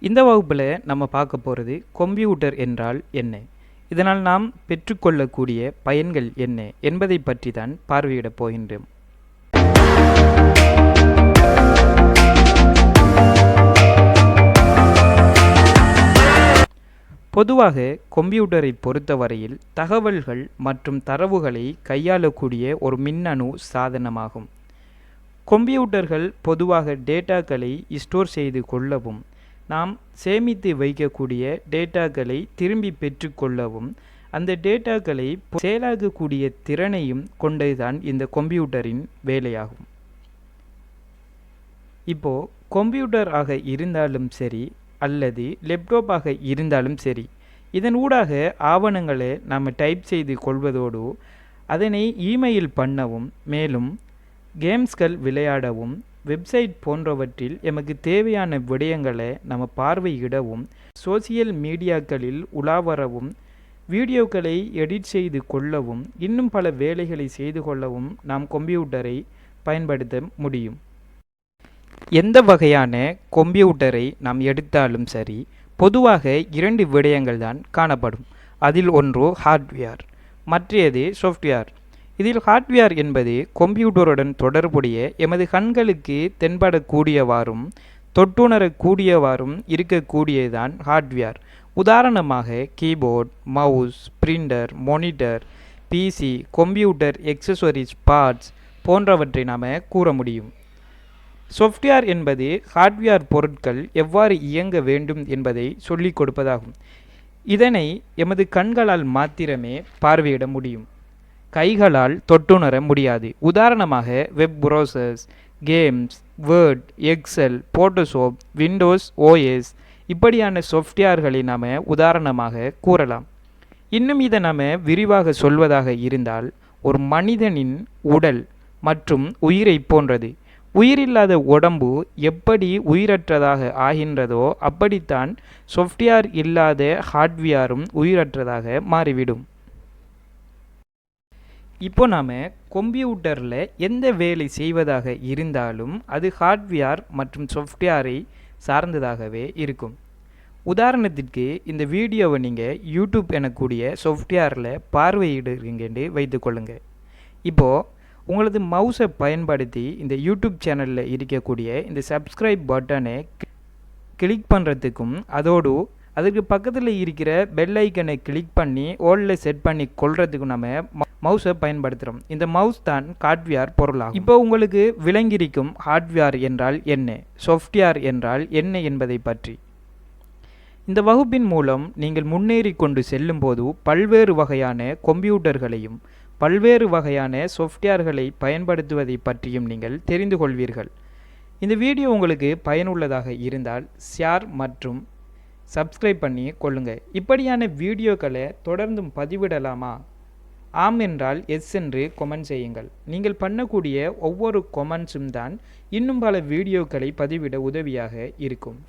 இந்த வகுப்பில் நம்ம பார்க்க போகிறது கம்ப்யூட்டர் என்றால் என்ன, இதனால் நாம் பெற்றுக்கொள்ளக்கூடிய பயன்கள் என்ன என்பதை பற்றி தான் பார்வையிடப் போகின்றோம். பொதுவாக கம்ப்யூட்டரை பொறுத்தவரையில் தகவல்கள் மற்றும் தரவுகளை கையாளக்கூடிய ஒரு மின்னணு சாதனமாகும். கம்ப்யூட்டர்கள் பொதுவாக டேட்டாக்களை ஸ்டோர் செய்து கொள்ளவும் நாம் சேமித்து வைக்கக்கூடிய டேட்டாக்களை திரும்பி பெற்றுக்கொள்ளவும் அந்த டேட்டாக்களை செயலாக்கக்கூடிய திறனையும் கொண்டதுதான் இந்த கம்ப்யூட்டரின் வேலையாகும். இப்போது கம்ப்யூட்டர் ஆக இருந்தாலும் சரி அல்லது லேப்டாப்பாக இருந்தாலும் சரி, இதன் ஊடாக ஆவணங்களை நாம் டைப் செய்து கொள்வதோடு அதனை இமெயில் பண்ணவும், மேலும் கேம்ஸ்கள் விளையாடவும், வெப்சைட் போன்றவற்றில் எமக்கு தேவையான விடயங்களை நம்ம பார்வையிடவும், சோசியல் மீடியாக்களில் உலாவரவும், வீடியோக்களை எடிட் செய்து கொள்ளவும், இன்னும் பல வேலைகளை செய்து கொள்ளவும் நாம் கம்ப்யூட்டரை பயன்படுத்த முடியும். எந்த வகையான கம்ப்யூட்டரை நாம் எடுத்தாலும் சரி, பொதுவாக இரண்டு விடயங்கள் தான் காணப்படும். அதில் ஒன்று ஹார்ட்வேர், மற்றது சாஃப்ட்வேர். இதில் ஹார்ட்வேர் என்பது கம்ப்யூட்டருடன் தொடர்புடைய எமது கண்களுக்கு தென்படக்கூடியவாறும் தொட்டுணரக்கூடியவாறும் இருக்கக்கூடியதுதான் ஹார்ட்வேர். உதாரணமாக keyboard, mouse, printer, monitor, PC, computer accessories, parts போன்றவற்றை நாம் கூற முடியும். சாஃப்ட்வேர் என்பது ஹார்ட்வேர் பொருட்கள் எவ்வாறு இயங்க வேண்டும் என்பதை சொல்லிக் கொடுப்பதாகும். இதனை எமது கண்களால் மாத்திரமே பார்வையிட முடியும், கைகளால் தொட்டுணர முடியாது. உதாரணமாக web browsers, games, Word, Excel, Photoshop, Windows OS இப்படியான சாஃப்ட்வேர்களை நாம் உதாரணமாக கூறலாம். இன்னும் இதை நாம் விரிவாக சொல்வதாக இருந்தால், ஒரு மனிதனின் உடல் மற்றும் உயிரை போன்றது. உயிரில்லாத உடம்பு எப்படி உயிரற்றதாக ஆகின்றதோ அப்படித்தான் சாஃப்ட்வேர் இல்லாத ஹார்ட்வேரும் உயிரற்றதாக மாறிவிடும். இப்போ நாம் கம்ப்யூட்டரில் எந்த வேலை செய்வதாக இருந்தாலும் அது ஹார்ட்வேர் மற்றும் சாஃப்ட்வேரை சார்ந்ததாகவே இருக்கும். உதாரணத்திற்கு இந்த வீடியோவை நீங்கள் யூடியூப் எனக்கூடிய சாஃப்ட்வேரில் பார்வையிடுறீங்கன்னு வைத்துக்கொள்ளுங்க. இப்போது உங்களது மவுஸை பயன்படுத்தி இந்த யூடியூப் சேனலில் இருக்கக்கூடிய இந்த சப்ஸ்கிரைப் பட்டனை கிளிக் பண்ணுறதுக்கும் அதோடு அதுக்கு பக்கத்தில் இருக்கிற பெல் ஐக்கனை கிளிக் பண்ணி ஓலில் செட் பண்ணி கொள்றதுக்கும் நம்ம மவுஸை பயன்படுத்துகிறோம். இந்த மவுஸ் தான் ஹார்ட்வேர் பொருளாகும். இப்போ உங்களுக்கு விளங்கியிருக்கும் ஹார்ட்வேர் என்றால் என்ன, சாஃப்ட்வேர் என்றால் என்ன என்பதை பற்றி. இந்த வகுப்பின் மூலம் நீங்கள் முன்னேறி கொண்டு செல்லும்போது பல்வேறு வகையான கம்ப்யூட்டர்களையும் பல்வேறு வகையான சாஃப்ட்வேர்களை பயன்படுத்துவதை பற்றியும் நீங்கள் தெரிந்து கொள்வீர்கள். இந்த வீடியோ உங்களுக்கு பயனுள்ளதாக இருந்தால் ஷேர் மற்றும் சப்ஸ்கிரைப் பண்ணி கொள்ளுங்கள். இப்படியான வீடியோக்களை தொடர்ந்தும் பதிவிடலாமா? ஆம் என்றால் எஸ் என்று கமெண்ட் செய்யுங்கள். நீங்கள் பண்ணக்கூடிய ஒவ்வொரு கமெண்ட்ஸும் தான் இன்னும் பல வீடியோக்களை பதிவிட உதவியாக இருக்கும்.